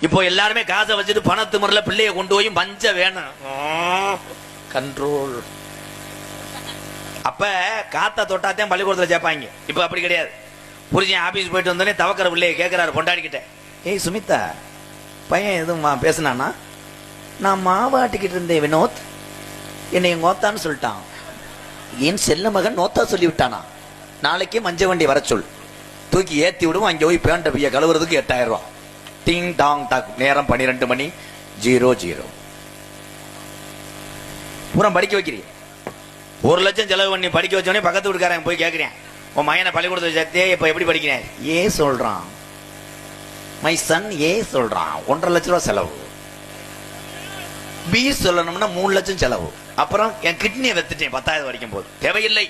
இப்போ எல்லாருமே காசை வச்சுட்டு பணத்து முறையில் பிள்ளைய கொண்டு போய் பஞ்ச வேணும் கண்ட்ரோல். அப்ப காத்த தொட்டாத்தையும் பள்ளிக்கூடத்தில் சேர்ப்பாங்க. இப்ப அப்படி கிடையாது. புரிஞ்சு ஆபீஸ் போயிட்டு வந்தோடனே தவக்கிற பிள்ளைய கேட்கிறாரு கொண்டாடிக்கிட்ட, ஏய் சுமிதா பையன் எதுவும் பேசினானா? நான் மாவாட்டிக்கிட்டு இருந்தேன் வினோத், என்னை கோத்தான்னு சொல்லிட்டான். என் செல்ல மகன் நோத்தா சொல்லி விட்டானா? நாளைக்கு மஞ்ச வண்டி வர சொல், தூக்கி ஏத்தி விடுவோம். அங்கே போய் பேண்ட பைய கழுவுறதுக்கு 8000 ரூபாய். டிங் டாங் டாக். நேரம் 12 மணி 00. பூரா படிக்க வைக்கிறீங்க. 1 லட்சம் செலவு பண்ணி படிக்க வச்சோடனே பக்கத்து வீட்டுக்காரன் போய் கேட்கிறேன், உன் மையனை பள்ளிக்கூடத்தை சேர்த்தே இப்ப எப்படி படிக்கிறேன்? ஏ சொல்றான், மை சன் ஏ சொல்றான். 1.5 லட்சம் ரூபாய் செலவு. பி சொல்லணும்னா 3 லட்சம் செலவு. அப்புறம் என் கிட்னியை வெத்துட்டேன் 10,000 வரைக்கும் போது. தேவையில்லை.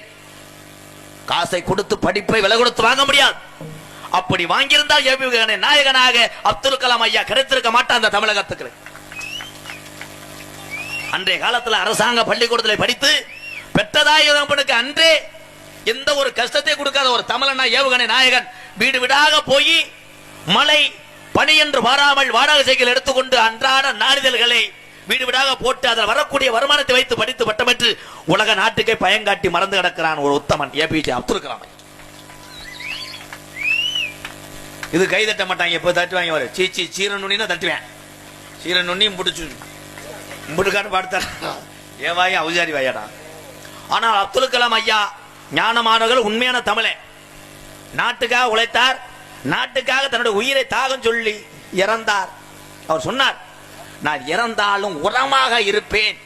காசை கொடுத்து படிப்பை விலை கொடுத்து வாங்க முடியாது. அப்படி வாங்கியிருந்தால் ஏபி நாயகனாக அப்துல் கலாம் ஐயா கிடைத்திருக்க மாட்டான் அந்த தமிழகத்துக்கு. அன்றைய காலத்தில் அரசாங்க பள்ளிக்கூடத்தில் படித்து பெற்றதாயகனுக்கு அன்றே எந்த ஒரு கஷ்டத்தை கொடுக்காத ஒரு தமிழனா ஏவுகணை நாயகன் வீடு வீடாக போய் மழை பனி என்று பாராமல் வாடகை சைக்கிள் எடுத்துக்கொண்டு அன்றாட நாளிதழ்களை வீடு வீடாக போட்டு அதில் வரக்கூடிய வருமானத்தை வைத்து படித்து பட்டமற்று உலக நாட்டுக்கே பயங்காட்டி மறந்து கிடக்கிறான் ஒரு உத்தமன் ஏபிஜே அப்துல் கலாம். இது கை தட்ட மாட்டாங்க. எப்போ தட்டுவாங்க? ஒரு சீச்சி சீரனுன்னா தட்டுவேன். சீரனுண்ணி முடிச்சு முடுக்காட்டு பாடுத்தார். ஏன் வாயா அவுஜாரி வாயாடா. ஆனால் அப்துல் கலாம் ஐயா ஞானமானவர்கள், உண்மையான தமிழே, நாட்டுக்காக உழைத்தார். நாட்டுக்காக தன்னுடைய உயிரை தாகம் சொல்லி இறந்தார். அவர் சொன்னார், நான் இறந்தாலும் உரமாக இருப்பேன்,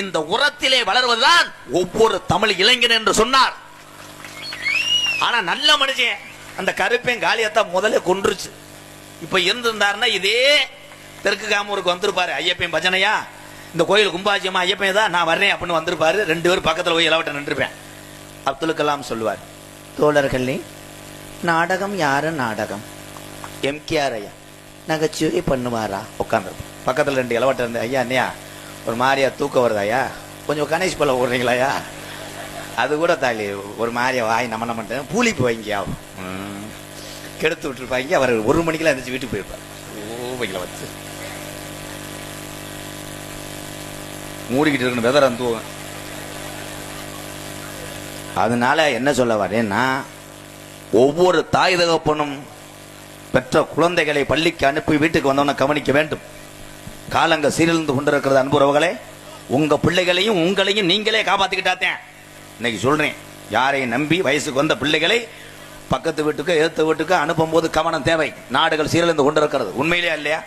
இந்த உரத்திலே வளர்வதுதான் ஒவ்வொரு தமிழ் இளைஞன் என்று சொன்னார். ஆனா நல்ல மனுஷன் அந்த கருப்பேன் காலியத்தான் முதல்ல கொன்றுச்சு. இப்ப இருந்திருந்தாருன்னா இதே தெற்கு காமூருக்கு வந்திருப்பாரு. ஐயப்பன் பஜனையா, இந்த கோயில் கும்பாஜியமா, ஐயப்பன் தான் நான் வர்றேன் அப்படின்னு வந்திருப்பாரு. 2 பேரும் பக்கத்தில் போய் இளவட்ட நின்றுப்பேன். அப்துல் கலாம் சொல்லுவார், தோழர்களே, நாடகம் யாரு நாடகம்? எம்கேஆர் ஐயா நகைச்சுவை பண்ணுவாரா? உட்காந்து பக்கத்தில் 2 இளவட்ட இருந்து, ஐயா அண்ணியா ஒரு மாதிரியா தூக்கம் வருதாயா, கொஞ்சம் கணேஷ் போல ஓடுறீங்களாயா? அது கூட தாலி ஒரு மாதிரியா வாய் நம்ம நம்ம பூலிப்பு வாங்கியா கெடுத்து விட்டுருப்பாங்க. அவர் 1 மணிக்கெல்லாம் எழுந்திரிச்சு வீட்டுக்கு போயிருப்பார். ஓவைகளை வச்சு மூடிக்கிட்டு இருக்கணும் வெதர் அந்துவோம். அதனால என்ன சொல்ல வரேன்னா, ஒவ்வொரு தாய் தகப்பனும் பெற்ற குழந்தைகளை பள்ளிக்கு அனுப்பி வீட்டுக்கு வந்தவன கவனிக்க வேண்டும். காலங்க சீரழிந்து கொண்டிருக்கிறது. அன்புறவுகளே, உங்க பிள்ளைகளையும் உங்களையும் நீங்களே காப்பாத்திக்கிட்டாத்தேன். இன்னைக்கு சொல்றேன், யாரையும் நம்பி வயசுக்கு வந்த பிள்ளைகளை பக்கத்து வீட்டுக்கு எதிர்த்த வீட்டுக்கு அனுப்பும் போது கவனம் தேவை. நாடுகள் சீரழிந்து கொண்டிருக்கிறது. உண்மையிலே இல்லையா?